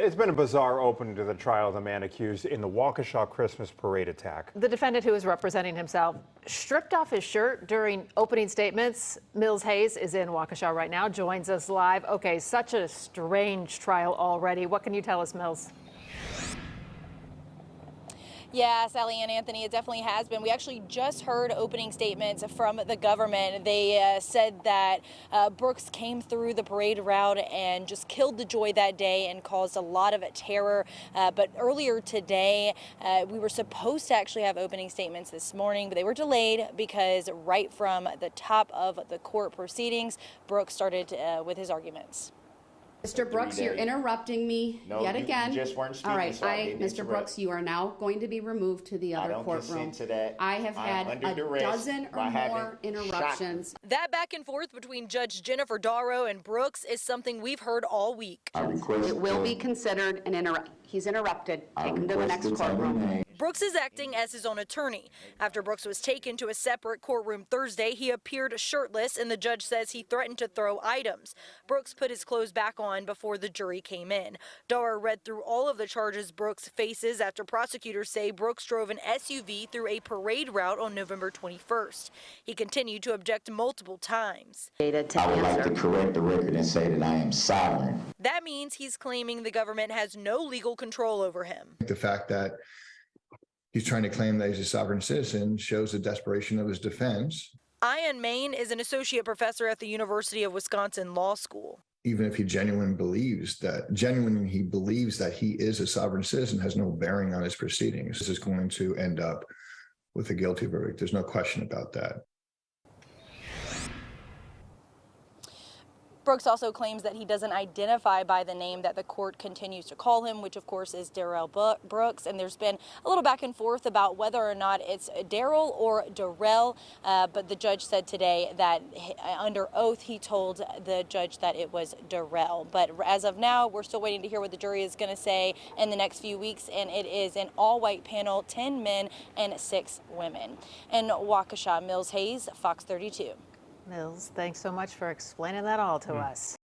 It's been a bizarre opening to the trial of the man accused in the Waukesha Christmas Parade attack. The defendant, who is representing himself, stripped off his shirt during opening statements. Mills Hayes is in Waukesha right now, joins us live. Okay, such a strange trial already. What can you tell us, Mills? Yeah, Sally and Anthony, it definitely has been. We actually just heard opening statements from the government. They said that Brooks came through the parade route and just killed the joy that day and caused a lot of terror. But earlier today, we were supposed to actually have opening statements this morning, but they were delayed because right from the top of the court proceedings, Brooks started with his arguments. Mr. Brooks, you're interrupting me yet again. You just weren't speaking. All right, so Mr. Brooks, you are now going to be removed to the other courtroom. I don't consent to that. I have had a dozen or more interruptions. That back and forth between Judge Jennifer Darrow and Brooks is something we've heard all week. It will be considered an interrupt. He's interrupted. Take him to the next courtroom. Brooks is acting as his own attorney. After Brooks was taken to a separate courtroom Thursday, he appeared shirtless, and the judge says he threatened to throw items. Brooks put his clothes back on before the jury came in. Darrell read through all of the charges Brooks faces after prosecutors say Brooks drove an SUV through a parade route on November 21st. He continued to object multiple times. I would like to correct the record and say that I am sovereign. That means he's claiming the government has no legal control over him. The fact that he's trying to claim that he's a sovereign citizen shows the desperation of his defense. Ian Main is an associate professor at the University of Wisconsin Law School. Even if he genuinely believes that he is a sovereign citizen, has no bearing on his proceedings. This is going to end up with a guilty verdict. There's no question about that. Brooks also claims that he doesn't identify by the name that the court continues to call him, which of course is Darrell Brooks. And there's been a little back and forth about whether or not it's Darrell or Darrell. But the judge said today that under oath, he told the judge that it was Darrell. But as of now, we're still waiting to hear what the jury is going to say in the next few weeks. And it is an all-white panel, 10 men and 6 women. In Waukesha, Mills Hayes, Fox 32. Mills, thanks so much for explaining that all to us.